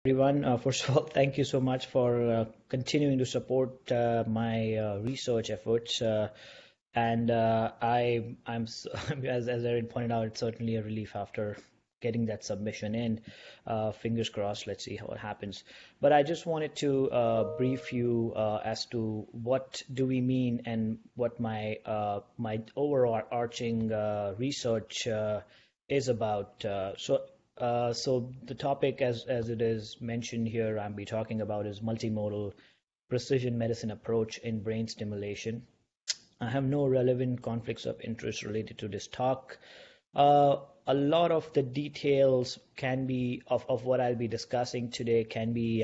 Everyone. First of all, thank you so much for continuing to support my research efforts. As Erin pointed out, it's certainly a relief after getting that submission in. Fingers crossed. Let's see how it happens. But I just wanted to brief you as to what do we mean and what my overarching research is about. So the topic, as it is mentioned here, I'll be talking about is multimodal precision medicine approach in brain stimulation. I have no relevant conflicts of interest related to this talk. A lot of the details can be of what I'll be discussing today can be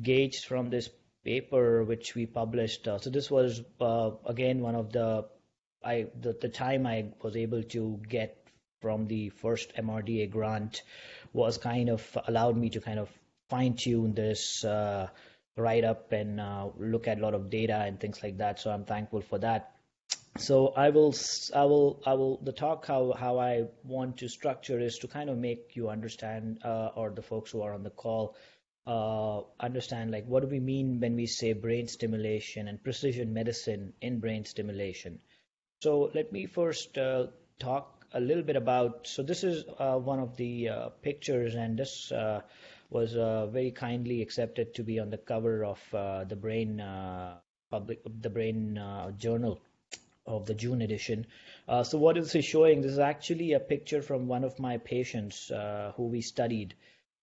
gauged from this paper which we published. So this was again one of the time I was able to get from the first MRDA grant was kind of allowed me to kind of fine tune this write up and look at a lot of data and things like that. So I'm thankful for that. So the talk how I want to structure is to kind of make you understand or the folks who are on the call understand like what do we mean when we say brain stimulation and precision medicine in brain stimulation. So let me first talk a little bit about, so this is one of the pictures, and this was very kindly accepted to be on the cover of the Brain Journal of the June edition. So what is this showing? This is actually a picture from one of my patients who we studied.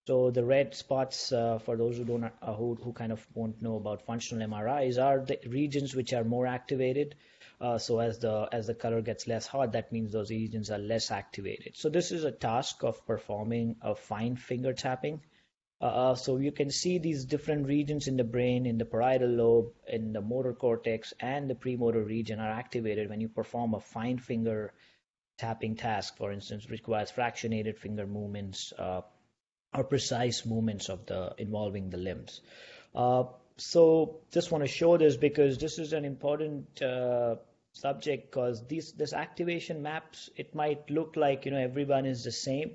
So the red spots, for those who don't, who kind of won't know about functional MRIs, are the regions which are more activated. So as the color gets less hot, that means those regions are less activated. So this is a task of performing a fine finger tapping. So you can see these different regions in the brain, in the parietal lobe, in the motor cortex, and the premotor region are activated when you perform a fine finger tapping task, for instance, which requires fractionated finger movements or precise movements of involving the limbs. So just want to show this because this is an important subject, because this activation maps, it might look like everyone is the same,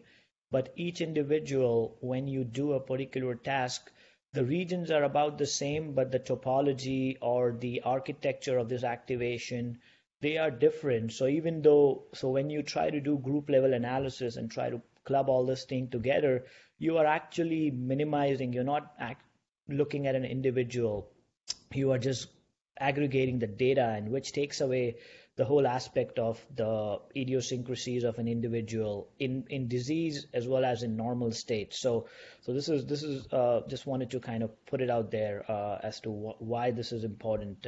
but each individual, when you do a particular task, the regions are about the same, but the topology or the architecture of this activation, they are different. So when you try to do group level analysis and try to club all this thing together, you are actually minimizing. You're not looking at an individual. You are just aggregating the data, and which takes away the whole aspect of the idiosyncrasies of an individual in disease as well as in normal state. So this is just wanted to kind of put it out there as to why this is important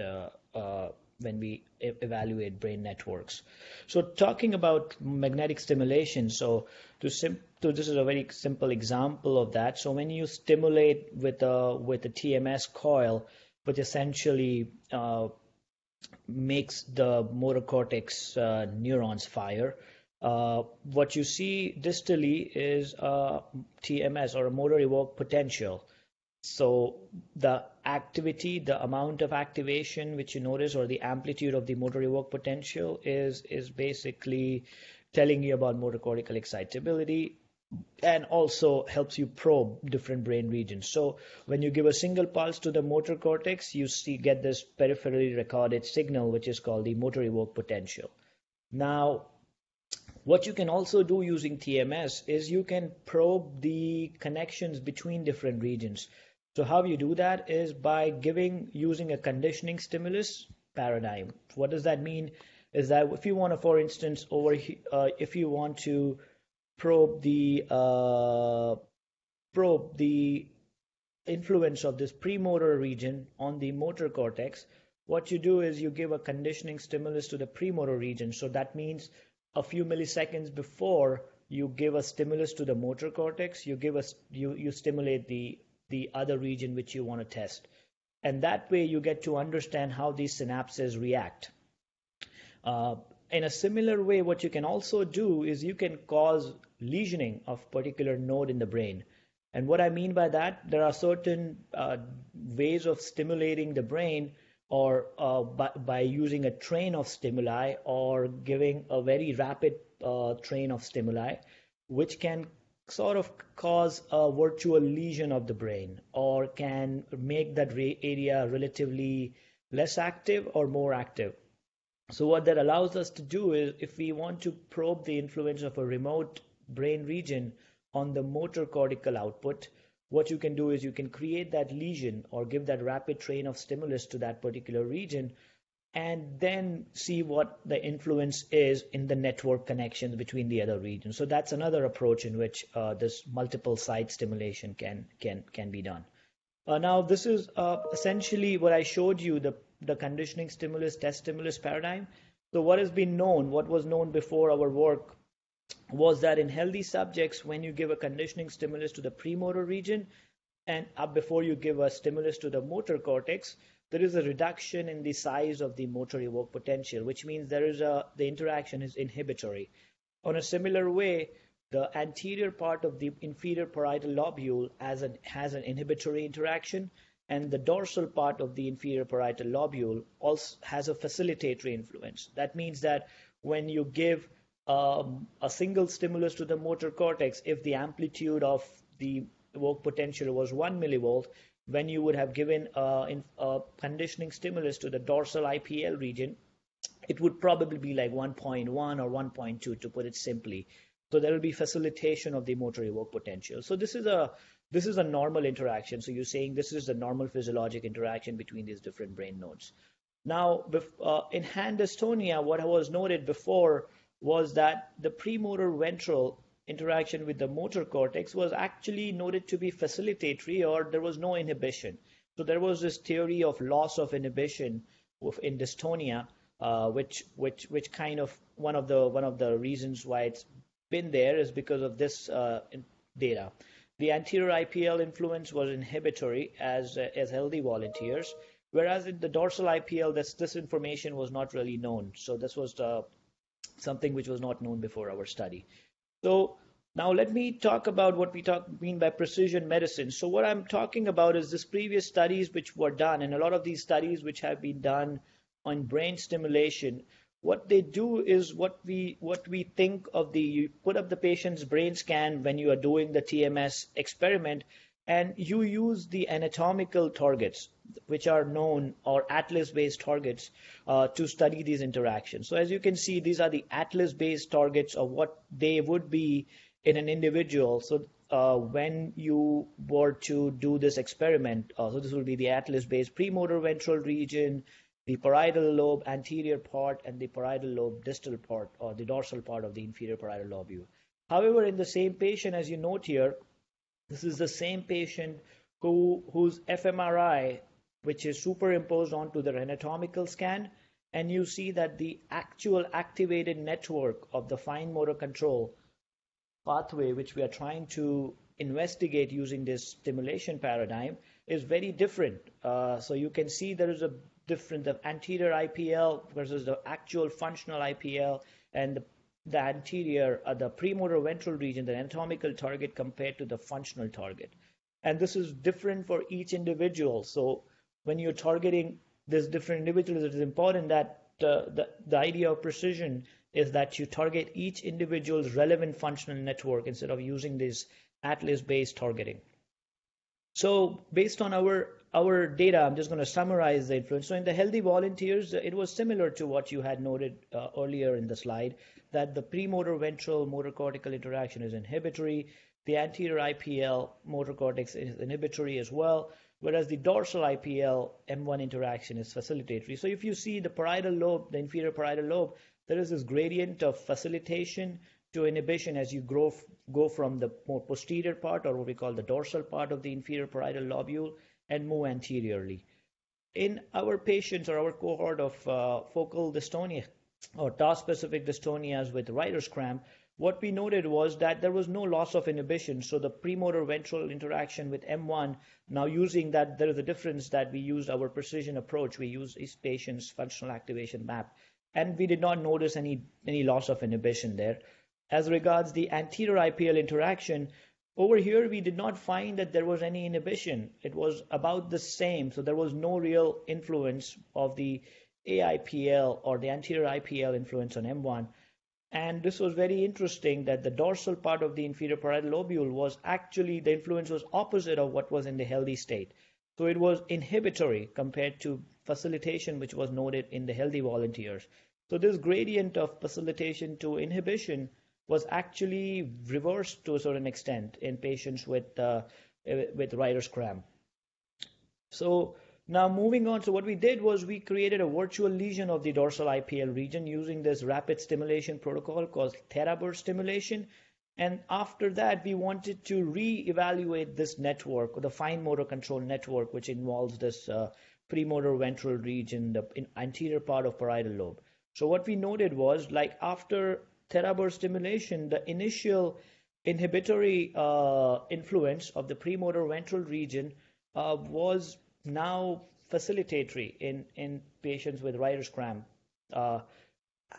when we evaluate brain networks. So talking about magnetic stimulation, so this is a very simple example of that. So when you stimulate with a TMS coil, which essentially makes the motor cortex neurons fire, what you see distally is TMS, or a motor evoked potential. So the activity, the amount of activation which you notice, or the amplitude of the motor evoked potential is basically telling you about motor cortical excitability, and also helps you probe different brain regions. So when you give a single pulse to the motor cortex, you get this peripherally recorded signal, which is called the motor evoked potential. Now, what you can also do using TMS is you can probe the connections between different regions. So how you do that is by using a conditioning stimulus paradigm. What does that mean? Is that if you want to, for instance, if you want to probe the influence of this premotor region on the motor cortex, what you do is you give a conditioning stimulus to the premotor region. So that means a few milliseconds before you give a stimulus to the motor cortex, you stimulate the other region which you want to test. And that way you get to understand how these synapses react. In a similar way, what you can also do is you can cause lesioning of particular node in the brain. And what I mean by that, there are certain ways of stimulating the brain, or by using a train of stimuli, or giving a very rapid train of stimuli, which can sort of cause a virtual lesion of the brain, or can make that area relatively less active or more active. So what that allows us to do is, if we want to probe the influence of a remote brain region on the motor cortical output, what you can do is you can create that lesion or give that rapid train of stimulus to that particular region, and then see what the influence is in the network connections between the other regions. So that's another approach in which this multiple site stimulation can be done. Now, this is essentially what I showed you, the conditioning stimulus test stimulus paradigm. So what has been known, what was known before our work, was that in healthy subjects, when you give a conditioning stimulus to the premotor region and before you give a stimulus to the motor cortex, there is a reduction in the size of the motor evoked potential, which means the interaction is inhibitory. On a similar way, the anterior part of the inferior parietal lobule has an inhibitory interaction, and the dorsal part of the inferior parietal lobule also has a facilitatory influence. That means that when you give a single stimulus to the motor cortex, if the amplitude of the evoked potential was 1 millivolt, when you would have given a conditioning stimulus to the dorsal IPL region, it would probably be like 1.1 or 1.2, to put it simply. So there will be facilitation of the motor evoked potential. So this is a normal interaction. So you're saying this is the normal physiologic interaction between these different brain nodes. Now, in hand dystonia, what was noted before was that the premotor ventral interaction with the motor cortex was actually noted to be facilitatory, or there was no inhibition. So there was this theory of loss of inhibition in dystonia, which kind of one of the reasons why it's been there is because of this data. The anterior IPL influence was inhibitory as healthy volunteers, whereas in the dorsal IPL, this information was not really known. So this was something which was not known before our study. So now let me talk about what we mean by precision medicine. So what I'm talking about is this previous studies which were done, and a lot of these studies which have been done on brain stimulation. What they do is what we think of you put up the patient's brain scan when you are doing the TMS experiment, and you use the anatomical targets, which are known, or atlas-based targets, to study these interactions. So as you can see, these are the atlas-based targets of what they would be in an individual. So when you were to do this experiment, so this will be the atlas-based premotor ventral region, the parietal lobe anterior part, and the parietal lobe distal part, or the dorsal part of the inferior parietal lobule. However, in the same patient, as you note here, this is the same patient whose fMRI, which is superimposed onto the anatomical scan, and you see that the actual activated network of the fine motor control pathway, which we are trying to investigate using this stimulation paradigm, is very different. So you can see there is a difference of anterior IPL versus the actual functional IPL, and the anterior, the premotor ventral region, the anatomical target compared to the functional target. And this is different for each individual. So when you're targeting this different individuals, it is important that the idea of precision is that you target each individual's relevant functional network instead of using this atlas-based targeting. So based on our data, I'm just going to summarize the influence. So in the healthy volunteers, it was similar to what you had noted earlier in the slide, that the premotor ventral motor cortical interaction is inhibitory. The anterior IPL motor cortex is inhibitory as well, whereas the dorsal IPL M1 interaction is facilitatory. So if you see the parietal lobe, the inferior parietal lobe, there is this gradient of facilitation to inhibition as you go from the more posterior part, or what we call the dorsal part of the inferior parietal lobule, and move anteriorly. In our patients, or our cohort of focal dystonia or task-specific dystonias with writer's cramp, what we noted was that there was no loss of inhibition. So the premotor ventral interaction with M1, now using that, there is a difference that we used our precision approach. We used each patient's functional activation map, and we did not notice any loss of inhibition there. As regards the anterior IPL interaction, over here we did not find that there was any inhibition. It was about the same, so there was no real influence of the AIPL or the anterior IPL influence on M1. And this was very interesting that the dorsal part of the inferior parietal lobule was actually, the influence was opposite of what was in the healthy state. So it was inhibitory compared to facilitation, which was noted in the healthy volunteers. So this gradient of facilitation to inhibition was actually reversed to a certain extent in patients with writer's cramp. So now moving on, so what we did was we created a virtual lesion of the dorsal IPL region using this rapid stimulation protocol called teraburst stimulation. And after that, we wanted to re-evaluate this network, or the fine motor control network, which involves this premotor ventral region, the anterior part of parietal lobe. So what we noted was, like after teraburst stimulation, the initial inhibitory influence of the premotor ventral region was now facilitatory in patients with writer's cramp.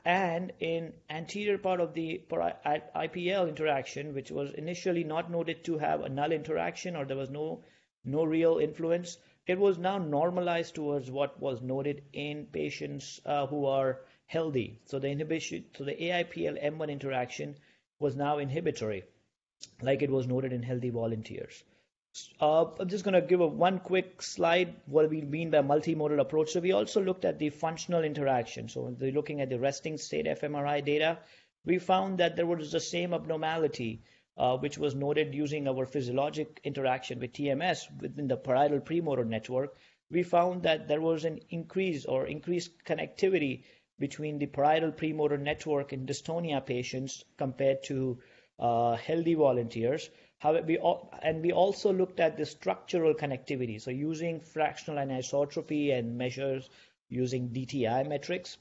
And in anterior part of the IPL interaction, which was initially not noted to have a null interaction, or there was no real influence, it was now normalized towards what was noted in patients who are healthy. So the inhibition, so the AIPL M1 interaction was now inhibitory, like it was noted in healthy volunteers. I'm just going to give one quick slide what we mean by multimodal approach. So we also looked at the functional interaction. So when we're looking at the resting state fMRI data, we found that there was the same abnormality which was noted using our physiologic interaction with TMS within the parietal premotor network. We found that there was an increased connectivity between the parietal premotor network in dystonia patients compared to healthy volunteers. However, we also looked at the structural connectivity. So using fractional anisotropy and measures using DTI metrics,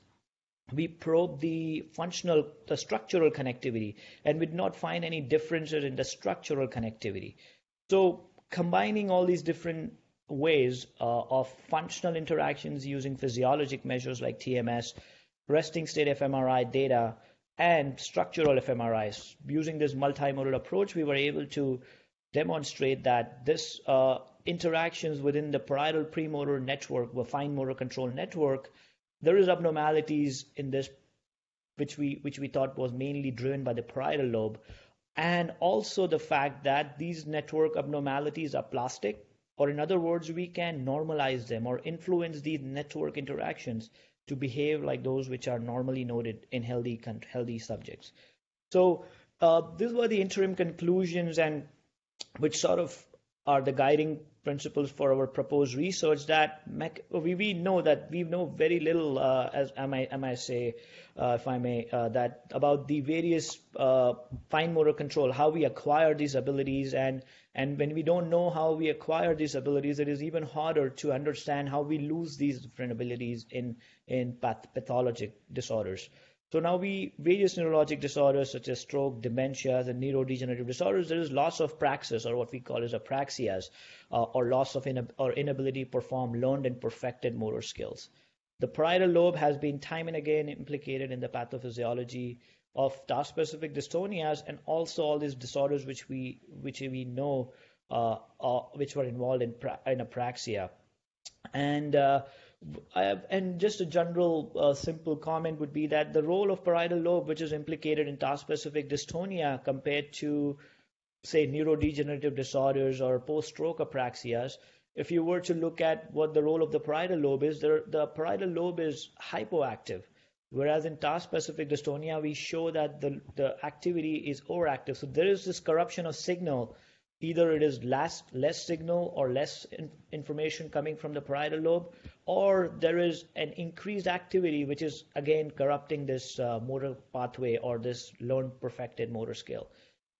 we probed the structural connectivity, and we did not find any differences in the structural connectivity. So combining all these different ways of functional interactions using physiologic measures like TMS, resting state fMRI data, and structural fMRIs. Using this multimodal approach, we were able to demonstrate that this interactions within the parietal premotor network, the fine motor control network, there is abnormalities in this which we thought was mainly driven by the parietal lobe, and also the fact that these network abnormalities are plastic, or in other words, we can normalize them or influence these network interactions to behave like those which are normally noted in healthy subjects. So these were the interim conclusions, and which sort of are the guiding principles for our proposed research. That we know that we know very little, as I might say, if I may, that about the various fine motor control, how we acquire these abilities, and when we don't know how we acquire these abilities, it is even harder to understand how we lose these different abilities in pathologic disorders. So now various neurologic disorders such as stroke, dementias, and neurodegenerative disorders, there is loss of praxis, or what we call as apraxias, or loss of or inability to perform learned and perfected motor skills. The parietal lobe has been time and again implicated in the pathophysiology of task-specific dystonias, and also all these disorders which we know which were involved in apraxia. And just a general simple comment would be that the role of parietal lobe, which is implicated in task-specific dystonia compared to, say, neurodegenerative disorders or post-stroke apraxias, if you were to look at what the role of the parietal lobe is, the parietal lobe is hypoactive, whereas in task-specific dystonia, we show that the activity is overactive. So there is this corruption of signal. Either it is less signal or less information coming from the parietal lobe, or there is an increased activity which is again corrupting this motor pathway or this learned perfected motor skill.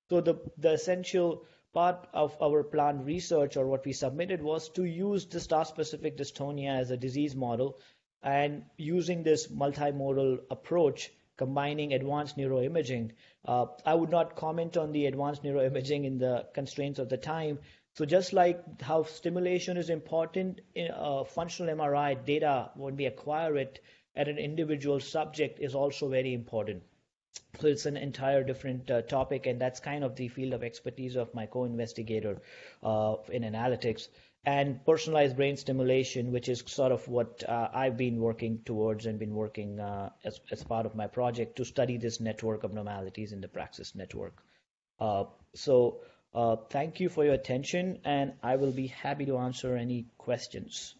So the essential part of our planned research, or what we submitted, was to use this task-specific dystonia as a disease model, and using this multimodal approach, combining advanced neuroimaging. I would not comment on the advanced neuroimaging in the constraints of the time. So just like how stimulation is important in functional MRI data, when we acquire it at an individual subject, is also very important. So it's an entire different topic, and that's kind of the field of expertise of my co-investigator in analytics. And personalized brain stimulation, which is sort of what I've been working towards and been working as part of my project to study this network abnormalities in the Praxis network. So thank you for your attention, and I will be happy to answer any questions.